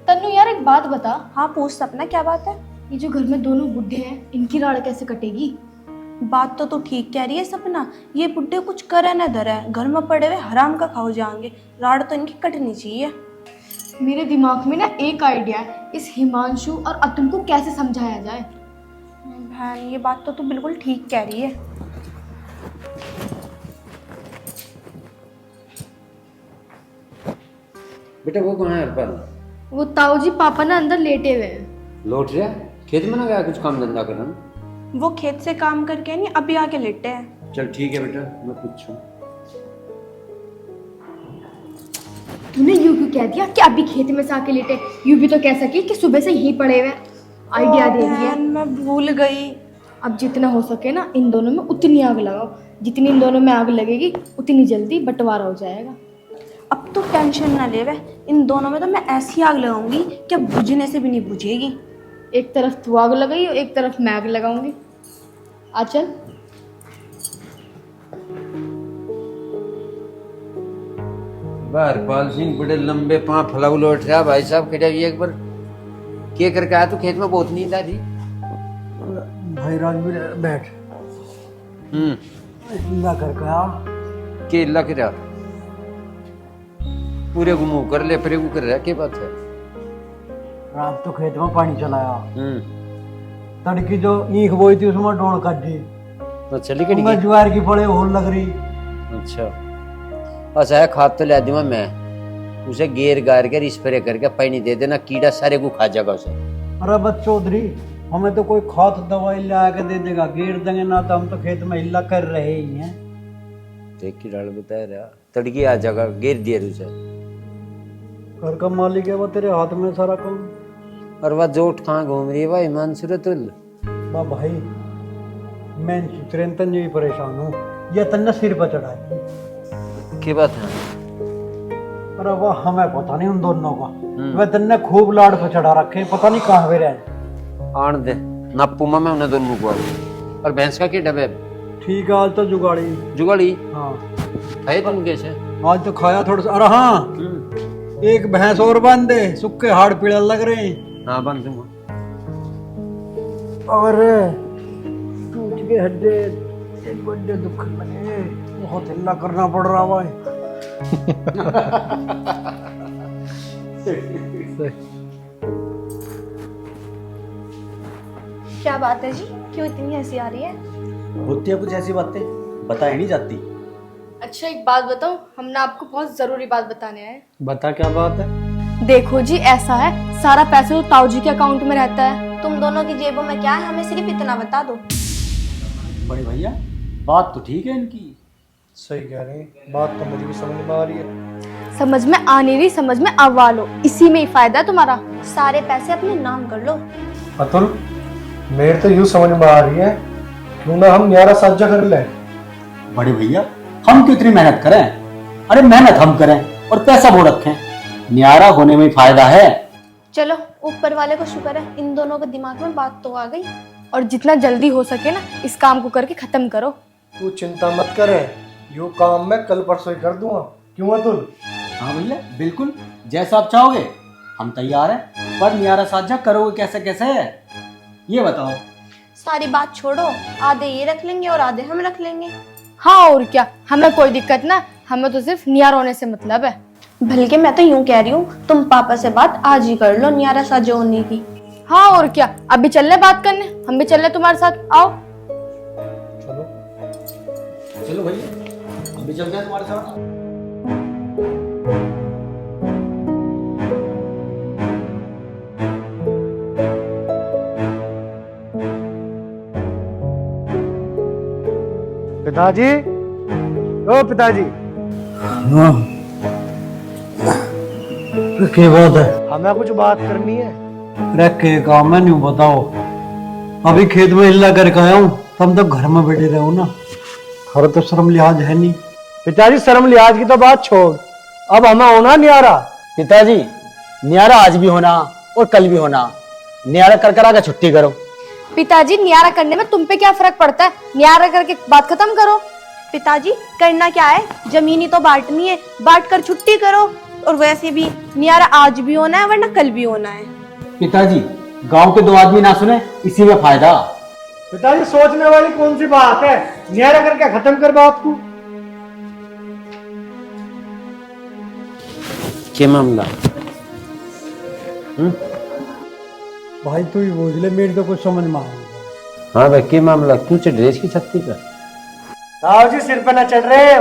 तन्नू यार एक बात बता, हाँ पूछ सपना, क्या बात है? ये जो घर में दोनों बुढ़े हैं इनकी राड़ कैसे कटेगी? बात तो तू ठीक कह रही है सपना। ये बुड्ढे कुछ करे न धरे, घर में पड़े हुए हराम का खाओ जाएंगे। राड़ तो इनकी कटनी चाहिए। मेरे दिमाग में ना एक आइडिया है, इस हिमांशु और अतुल को कैसे समझाया जाए। बहन ये बात तो तू बिल्कुल ठीक कह रही है। बेटा वो कहाँ है हरपाल? वो ताऊ जी पापा ना अंदर लेटे हुए हैं। लौट रहा खेत में ना गया कुछ काम धंधा करना? वो खेत से काम करके नहीं अभी आके लेटे हैं। चल ठीक है बेटा, मैं पूछूं। तूने यूं क्यों कह दिया कि अभी खेत में से आके लेटे? यूं भी तो कह सकी कि सुबह से यहीं पड़े हुए हैं। आइडिया दे दिया। बहन मैं भूल गई। अब जितना हो सके ना इन दोनों में उतनी आग लगाओ, जितनी इन दोनों में आग लगेगी उतनी जल्दी बंटवारा हो जाएगा। अब तो टेंशन ना ले वे, इन दोनों में तो मैं ऐसी आग लगाऊंगी कि बुझने से भी नहीं बुझेगी। एक तरफ तू आग लगाई और एक तरफ मैं आग लगाऊंगी। आ चल। हरपाल सिंह बड़े लंबे पाँव फलाऊ लौट रहा भाई साहब। कह ये एक बार क्या करके आया? तू खेत में बहुत नींद आ रही। भाई राजवीर बैठ। इल्ला करके आ। के इल्ला क्या पूरे घुमू कर ले फिर कर रहा क्या बात है? रात तो खेत में पानी चलाया। तड़की जो ईख बोई थी उसमें डोल काट दी। अच्छा लेकिन मैं ज्वार की पड़े होल लग रही। अच्छा अच्छा है, खाद तो ला दूंगा मैं। उसे गेर गार के स्प्रे करके पानी दे देना, कीड़ा सारे को खा जाएगा उसे। अरे बस चौधरी, हमें तो कोई खाद दवाई ला के दे देगा, गेर देंगे ना तो हम तो खेत में हिल्ला कर रहे ही हैं। देख की डाल बता रहा तड़की आ जाएगा, गेर दिया उसे। घर का मालिक है वो, तेरे हाथ में सारा काम। और वह जोट कहाँ घूम रही है भाई मानसूरतुल? वाह भाई मैं चिरंतन जी परेशान हूँ, ये तन्ने सिर पर चढ़ाई। क्या बात है? अरे वाह हमें पता नहीं उन दोनों का। वह तन्ने खूब लाड़ पे चढ़ा रखे, पता नहीं कहाँ पे रहे। आन दे ना पुमा में उन्हें दोनों को। और भैंस का क्या डबे? ठीक है आज तो जुगाड़ी। जुगाड़ी? हाँ है तुम कैसे? आज तो खाया थोड़ा सा। अरे हाँ एक भैंस और बांध दे, सूखे हाड़ पीड़ा लग रहे हैं। हाँ बांध दूंगा। और टूट के हड्डे एक बड़े दुख लगे, बहुत हिल्ला करना पड़ रहा भाई। क्या बात है जी, क्यों इतनी हंसी आ रही है? होती है कुछ ऐसी बातें बताई नहीं जाती। अच्छा एक बात बताऊं, हम ना आपको बहुत जरूरी बात बताने आए हैं। बता क्या बात है? देखो जी ऐसा है, सारा पैसा तो ताऊ जी के अकाउंट में रहता है। तुम दोनों की जेबों में क्या है, हमें सिर्फ इतना बता दो। बड़े भैया बात तो ठीक है इनकी। सही कह रहे हैं, बात तो मुझे भी समझ में आ रही है। समझ में आने रही, समझ में आवा लो, इसी में ही फायदा है तुम्हारा। सारे पैसे अपने नाम कर लो। अतुल मेरे तो यूँ समझ में आ रही है, क्यों ना हम न्यारा साझा कर ले। बड़े भैया हम क्यों इतनी मेहनत करें? अरे मेहनत हम करें और पैसा वो रखें, न्यारा होने में फायदा है। चलो ऊपर वाले को शुक्र है, इन दोनों के दिमाग में बात तो आ गई। और जितना जल्दी हो सके ना इस काम को करके खत्म करो। तू चिंता मत करे, यो काम मैं कल परसों ही कर दूंगा। क्यों अतुल? हाँ भैया बिल्कुल, जैसा आप चाहोगे हम तैयार हैं। पर न्यारा साझा करोगे कैसे कैसे है ये बताओ। सारी बात छोड़ो, आधे ये रख लेंगे और आधे हम रख लेंगे। हाँ और क्या, हमें कोई दिक्कत ना, हमें तो सिर्फ नियार होने से मतलब है। बल्कि मैं तो यूं कह रही हूँ, तुम पापा से बात आज ही कर लो न्यारा साझा होने की। हाँ और क्या, अभी चल रहे बात करने, हम भी चल रहे तुम्हारे साथ, आओ। चलो चलो भैया हम भी चलते हैं तुम्हारे साथ। पिताजी, ओ पिताजी। क्या बात है? हमें कुछ बात करनी है। अरे के काम है नहीं बताओ। अभी खेत में हिल्ला करके आया हूँ, तुम तो घर में बैठे रहो ना। हर तो शर्म लिहाज है नहीं। पिताजी शर्म लिहाज की तो बात छोड़, अब हमें होना न्यारा। पिताजी न्यारा आज भी होना और कल भी होना, न्यारा कर कर आकर छुट्टी करो। पिताजी नियारा करने में तुम पे क्या फर्क पड़ता है, नियारा करके बात खत्म करो। पिताजी करना क्या है, जमीनी तो बांटनी है, बांट कर छुट्टी करो। और वैसे भी नियारा आज भी होना है वरना कल भी होना है। पिताजी, गांव के 2 आदमी ना सुने, इसी में फायदा। पिताजी सोचने वाली कौन सी बात है, न्यारा करके खत्म कर बात को। क्या मामला? भाई तू ही बोझ ले, मेरी तो कुछ समझ में आ रहा है। हाँ भाई, क्या मामला? क्यों चढ़ रही इसकी छत्ती पर? ताऊ जी सिर पे न चढ़ रहे,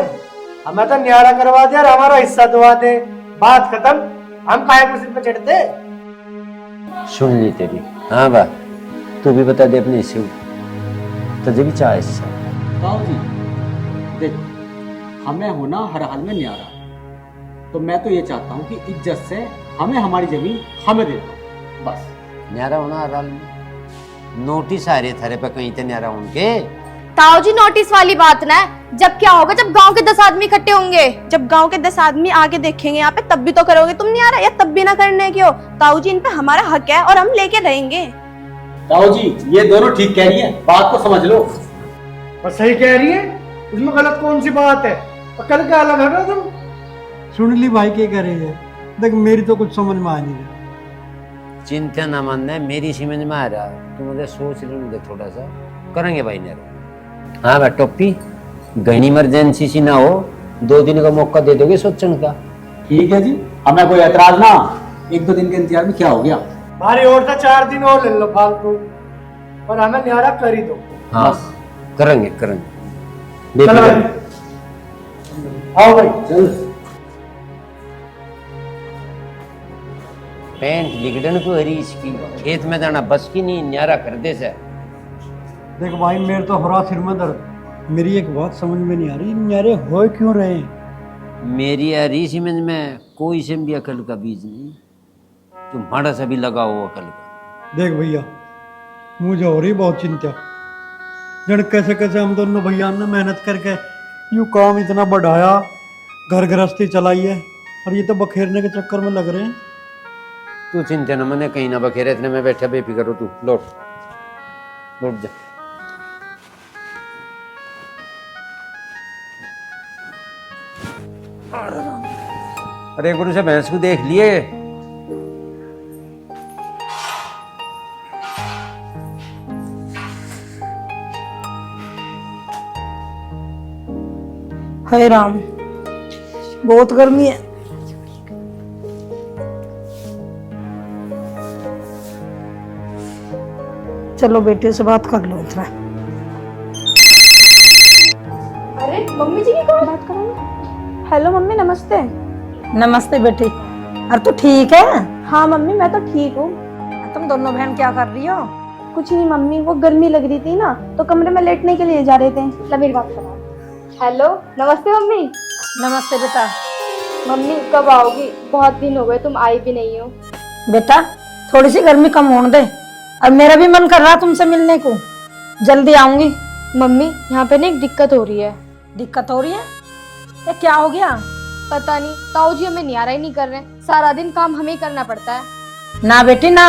हमें तो न्यारा करवा दे और हमारा हिस्सा दुआ दे, बात खत्म। हम काहे को सिर पे चढ़ते? सुन ली तेरी। हाँ बा, तू भी बता दे अपने हिस्से तुझे भी चाह हिस्सा। ताऊ जी देख, हमें होना हर हाल में न्यारा, तो मैं तो ये चाहता हूँ कि इज्जत से हमें हमारी जमीन हमें दे दो, बस। न्यारा होना हर हाल में। नोटिस आ रहे थारे पे कहीं ते न्यारा उनके। ताऊ जी नोटिस वाली बात ना है, जब क्या होगा जब गांव के 10 आदमी इकट्ठे होंगे। जब गांव के 10 आदमी आके देखेंगे यहाँ पे तब भी तो करोगे तुम नियारा, या तब भी ना करने क्यों? ताऊ जी इन पे हमारा हक है और हम लेके रहेंगे। ताऊ जी ये दोनों ठीक कह रही है, बात को समझ लो। और सही कह रही है, इसमें गलत कौन सी बात है? और कल क्या अलग है तुम? सुन ली भाई क्या कह रही है, देख मेरी तो कुछ समझ में आ नहीं रहा। चिंता ना मानना, मेरी समझ में आ रहा। तू मुझे सोच ले थोड़ा सा, करेंगे भाई न्यारा। हाँ भाई टोपी, घनी इमरजेंसी सी ना हो, 2 दिन का मौका दे दोगे सोचने का? ठीक है जी, हमें कोई एतराज ना। 1-2 दिन के इंतजार में क्या हो गया? हमारी और था 4 दिन और ले लो फालतू, पर हमें न्यारा कर ही दो। हाँ करेंगे करेंगे। चलो भाई, आओ भाई चल। पैंट बिगड़न को हरी इसकी, खेत में जाना बस की नहीं, न्यारा कर दे से। देख भाई मेरे तो हो रहा सिर में दर्द। मेरी एक बात समझ में नहीं आ रही, न्यारे हो क्यों रहे हैं? मेरी आ रही समझ में, कोई से भी अकल का बीज नहीं, तुम माड़ा सा भी लगाओ अकल का। देख भैया, मुझे हो रही बहुत चिंता। जन कैसे कैसे हम दोनों भैया ने मेहनत करके यूं काम इतना बढ़ाया, घर गृहस्थी चलाई है, और ये तो बखेरने के चक्कर में लग रहे हैं। तू चिंता न मने, कहीं ना बखेरे, इतने में बैठा बेफिक्र हो तू। लौट लौट जा। अरे गुरु से भैंस को देख लिए। हाय राम, बहुत गर्मी है। चलो बेटे से बात कर लो इतना। अरे मम्मी जी की कौन बात करोगे? हेलो मम्मी, नमस्ते। नमस्ते बेटे। अरे तू ठीक है? हाँ मम्मी मैं तो ठीक हूँ। तुम दोनों बहन क्या कर रही हो? कुछ नहीं मम्मी, वो गर्मी लग रही थी ना तो कमरे में लेटने के लिए जा रहे थे। ला मेरी बात करो। हेलो नमस्ते मम्मी। नमस्ते बेटा। मम्मी कब आओगी? बहुत दिन हो गए, तुम आई भी नहीं हो। बेटा थोड़ी सी गर्मी कम होने दे, और मेरा भी मन कर रहा तुमसे मिलने को। जल्दी आऊंगी। मम्मी यहाँ पे ना एक दिक्कत हो रही है। दिक्कत हो रही है? ये क्या हो गया? पता नहीं, ताऊ जी हमें न्यारा ही नहीं कर रहे, सारा दिन काम हमें ही करना पड़ता है। ना बेटी ना,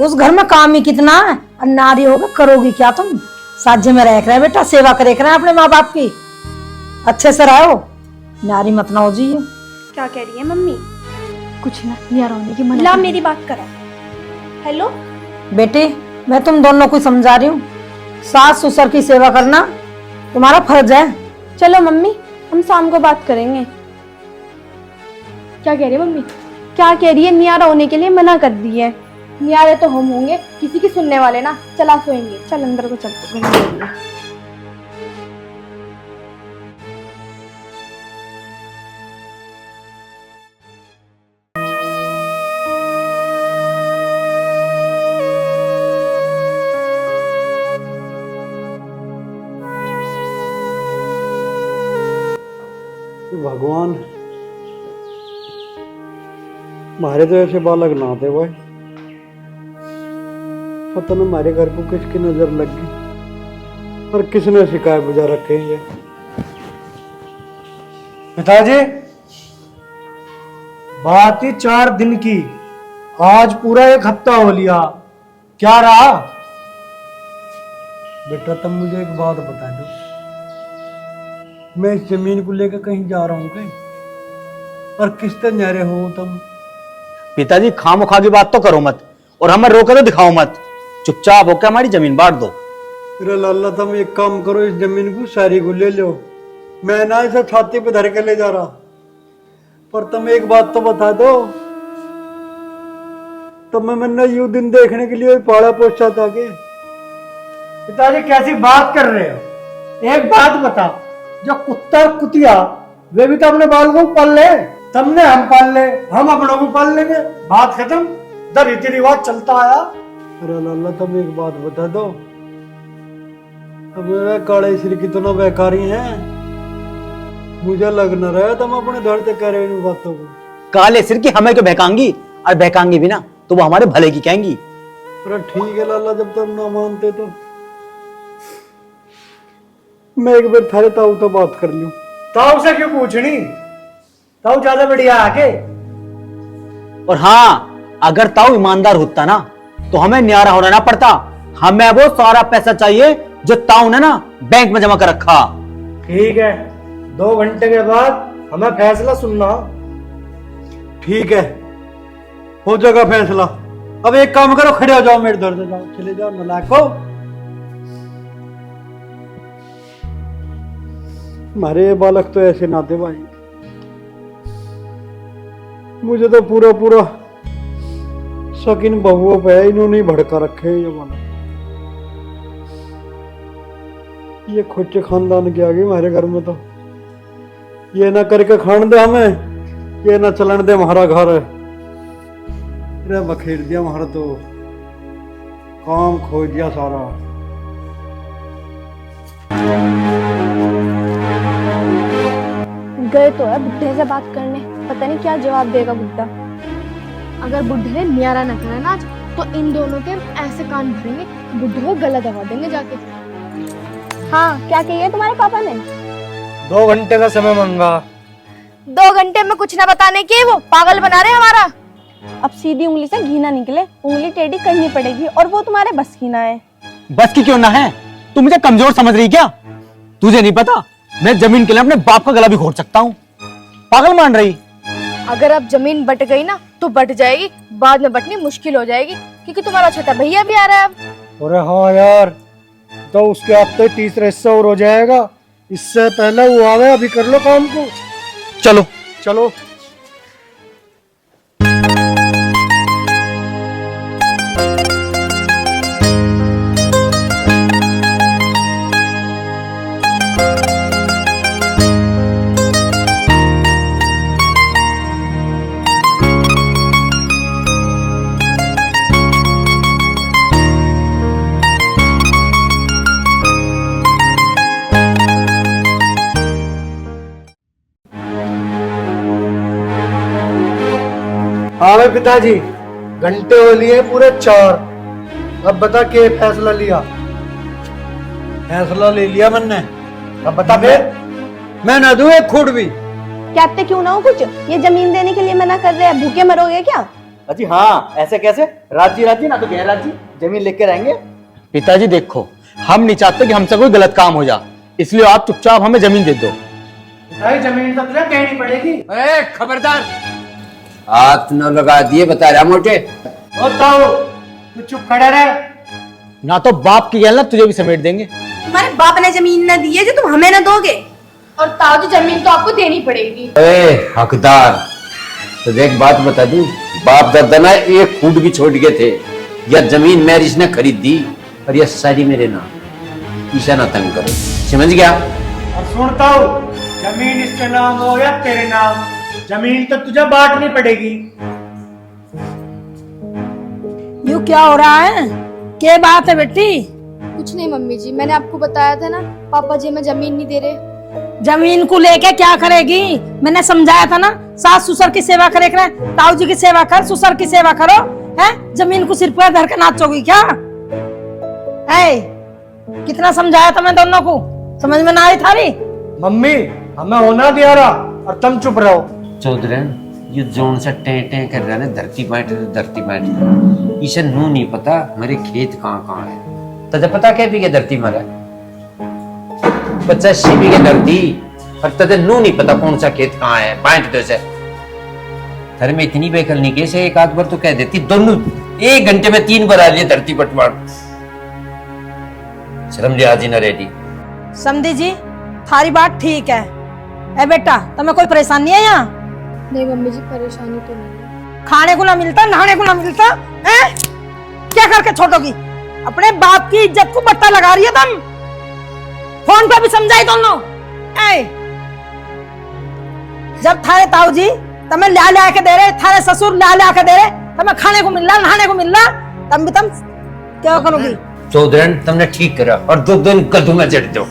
उस घर में काम ही कितना है, और नारी होगा करोगी क्या तुम? साझे में रह रहे बेटा, सेवा करे रहे अपने माँ बाप की, अच्छे से रहो, नारी मत ना हो जी। क्या कह रही है मम्मी? कुछ ना, न्यारा होने की मना ला कर रही मेरी बात करा। हेलो बेटी मैं तुम दोनों को समझा रही हूँ, सास ससुर की सेवा करना तुम्हारा फर्ज है। चलो मम्मी हम शाम को बात करेंगे। है। क्या कह रही है मम्मी? क्या कह रही है? नियारा होने के लिए मना कर दी है। न्यारे तो हम होंगे, किसी की सुनने वाले ना। चला सोएंगे। चल अंदर को चलते हैं। भगवान हमारे तो ऐसे बालक ना थे भाई, पता नहीं हमारे घर को किसकी नजर लग गई और किसने शिकायत बुझा रखे हैं ये। पिताजी बात ही 4 दिन की, आज पूरा 1 हफ्ता हो लिया, क्या रहा? बेटा तुम मुझे एक बात बता दो, मैं इस जमीन को लेकर कहीं जा रहा हूँ क्या? और किसते न्यारे हो तुम? पिताजी खामोखा की बात तो करो मत और हमें रोके तो दिखाओ मत। चुपचाप होकर हमारी जमीन बांट दो। अरे लाला तुम एक काम करो, इस जमीन को सारी को ले लो। मैं ना इसे छाती पे धर के ले जा रहा, पर तुम एक बात तो बता दो, तो मैंने यू दिन देखने के लिए पाड़ा पोछा था कि पिताजी कैसी बात कर रहे हो? एक बात बता, जो कुत्ता और कुतिया वे भी तो अपने बालकों को पाल ले, तुमने हम पाल ले, हम अपनों को पाल लेंगे, बात खत्म। इधर रीति रिवाज चलता आया। अरे लाला तुम एक बात बता दो, अब वे काले श्री कितना बेकारी हैं, मुझे लग न रहा है तुम अपने धड़ से कह रहे हो इन बातों को। काले सिर की हमें क्यों बहकाएंगी, और बहकाएंगी भी ना तो वो हमारे भले की कहेंगी। अरे ठीक है लाला, जब तुम ना मानते तो मैं एक बार थारे ताऊ तो बात कर लूं। ताऊ से क्यों पूछनी? ताऊ ज्यादा बढ़िया आके। और हाँ, अगर ताऊ ईमानदार होता ना तो हमें न्यारा होना ना पड़ता। हमें वो सारा पैसा चाहिए जो ताऊ ने ना बैंक में जमा कर रखा। ठीक है, 2 घंटे के बाद हमें फैसला सुनना। ठीक है, हो जाएगा फैसला। अब एक काम करो, खड़े हो जाओ, मेरे दर से जाओ, चले जाओ नलायको। हमारे बालक तो ऐसे ना थे भाई, मुझे तो पूरा पूरा शक इन बहुओं पे है, इन्होंने ही भड़का रखे हैं ये बालक। ये खोचे खानदान के आगे हमारे घर में तो ये ना करके खान दे हमें, ये ना चलन दे हमारा घर है। अरे बखेर दिया हमारा तो काम, खो दिया सारा। गए तो है बुढ़े से बात करने, पता नहीं क्या जवाब देगा बुढ़ा। अगर बुढ़े ने न्यारा न करा ना आज, तो इन दोनों के ऐसे कान भरेंगे कि बुढ़े को गला दबा देंगे जाके। हाँ, क्या कहिए तुम्हारे पापा ने? 2 घंटे का समय मांगा। 2 घंटे में कुछ ना बताने के वो पागल बना रहे हमारा। अब सीधी उंगली से घी ना निकले, उंगली टेढ़ी करनी पड़ेगी, और वो तुम्हारे बस की ना है। बस की क्यों ना है? तू मुझे कमजोर समझ रही क्या? तुझे नहीं पता मैं जमीन के लिए अपने बाप का गला भी घोट सकता हूँ। पागल मान रही? अगर अब जमीन बट गई ना तो बट जाएगी, बाद में बटनी मुश्किल हो जाएगी, क्योंकि तुम्हारा छोटा भैया भी आ रहा है अब। अरे हाँ यार, तो उसके हफ्ते 30 हिस्सा और हो जाएगा। इससे पहले वो आवे, अभी कर लो काम को। चलो चलो। हाँ भाई पिताजी, घंटे हो लिए पूरे 4। अब बता के फैसला लिया? फैसला ले लिया मैंने। अब बता फिर। मैं ना दूं एक खूट भी। कहते क्यों ना हो कुछ? ये जमीन देने के लिए मना कर रहे हैं, भूखे मरोगे क्या? अजी हाँ, ऐसे कैसे? राजी राजी ना तो गैर राजी, जमीन लेके रहेंगे। पिताजी देखो, हम नहीं चाहते कि हमसे कोई गलत काम हो जाए, इसलिए आप चुपचाप हमें जमीन दे दो। पिताजी जमीन तो तुझे देनी पड़ेगी। खबरदार, हाथ न लगा दिए, बता रहा मोटे। ओ ताऊ, तू चुप खड़ा रह। ना तो बाप की गैल ना तुझे भी समेट देंगे। तुम्हारे बाप ने जमीन न दी है जो तुम हमें न दोगे। और ताऊ जी, जमीन तो आपको देनी पड़ेगी। हकदार, तो देख बात बता दूं, बाप दादा ना एक फूट भी छोड़ गए थे। यह जमीन मैं इसने खरीद दी और यह सारी मेरे नाम। ईशा ना तंग करो, समझ गया? और सुनता हूँ, जमीन इसके नाम हो या तेरे नाम, जमीन तो तुझे बांटनी पड़ेगी। यू क्या हो रहा है? क्या बात है बेटी? कुछ नहीं मम्मी जी, मैंने आपको बताया था ना, पापा जी हमें जमीन नहीं दे रहे। जमीन को लेके क्या करेगी? मैंने समझाया था ना, सास ससुर की सेवा करे, ताऊ जी की सेवा कर, ससुर की सेवा करो। है जमीन को सिर पर धर के नाचोगी क्या? है कितना समझाया था मैं दोनों को, समझ में ना आई थारी? मम्मी, हमें होना दिया रहा और तुम चुप रहो। चौधरी, ये जोन से टें कर रहा है, धरती बांट इसे नू नहीं पता मेरे खेत कहाँ है। तुझे पता क्या भी धरती मारा 85 बीघे धरती, और तुझे नू नहीं पता कौन सा खेत कहाँ है। बांट दो से अरे मैं इतनी बेकल नहीं कैसे एक आध बार तो कह देती, दोनों 1 घंटे में 3 बार आ लिए धरती पटवार। शर्म लिहाज ही न रेडी। समझी जी, थारी बात ठीक है। ए बेटा, तुम्हें कोई परेशानी है यहाँ? नहीं मम्मी जी, परेशानी तो नहीं है। खाने को ना मिलता, नहाने को ना मिलता है? क्या करके छोड़ोगी? अपने बाप की इज्जत को बट्टा लगा रही है तुम। फोन पे भी समझाई दोनों। जब थारे ताऊ जी तुम्हें ला के दे रहे, थारे ससुर ला के दे रहे, तुम्हें खाने को मिल रहा, नहाने को मिल रहा, तब भी तुम क्या करोगी? चौधरी तुमने ठीक करा, और 2 दिन कद्दू में जड़ दो।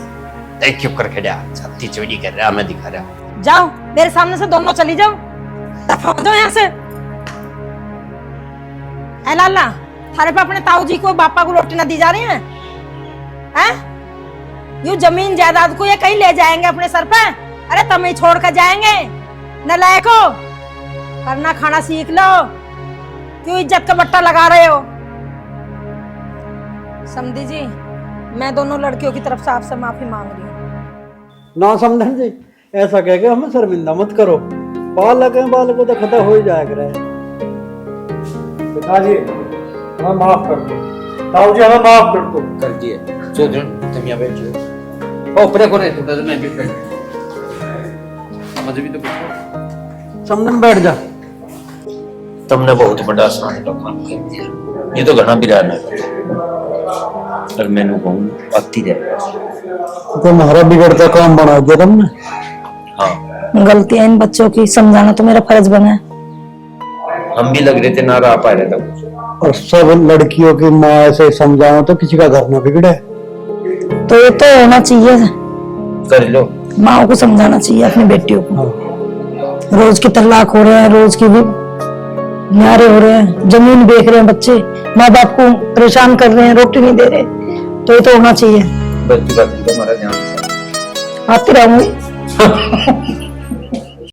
क्यों करके छत्ती चोरी कर रहा, मैं दिखा रहा। जाओ मेरे सामने से दोनों चली जाओ, दफा हो जाओ यहाँ से। ऐ लाला, थारे पे अपने ताऊ जी को बापा को रोटी ना दी जा रही है? हैं? यूं जमीन जायदाद को ये कहीं ले जाएंगे अपने सर पे? अरे तुम ही छोड़ कर जाएंगे। नलायको, करना खाना सीख लो, क्यों इज्जत का बट्टा लगा रहे हो? समझी जी, मैं दोनों लड़कियों की तरफ से आपसे माफी मांग रही हूँ। ना समझन जी, ऐसा कह के हमें शर्मिंदा मत करो। बालक है, बालक को तो खता हो ही जाया करे। पिताजी हमें माफ कर दो, ताऊ जी हमें माफ कर दो। कर दिए। चौधरी तुम यहाँ बैठो। ओ ऊपर को नहीं, थोड़ा सा मैं भी बैठ। मुझे भी तो कुछ समझन बैठ जा। तुमने बहुत बड़ा आसान का काम कर दिया, ये तो घना बिरान है। और मैंने कहूँ आती रहे तुम्हारा बिगड़ता काम बना दिया तुमने। हाँ, गलतियां इन बच्चों की समझाना तो मेरा फर्ज बना है। हम भी लग रहे थे ना रहा पा रहे थे कुछ। और सब लड़कियों की माँ ऐसे समझाओ तो किसी का घर ना बिगड़े। तो ये तो होना चाहिए, कर लो। माँ को समझाना चाहिए अपनी बेटियों को। रोज के तलाक हो रहे हैं, रोज की भी न्यारे हो रहे हैं, जमीन बेच रहे हैं बच्चे, माँ बाप को परेशान कर रहे हैं, रोटी नहीं दे रहे, तो ये तो होना चाहिए। बच्ची का हमारा ध्यान आती रहूंगी।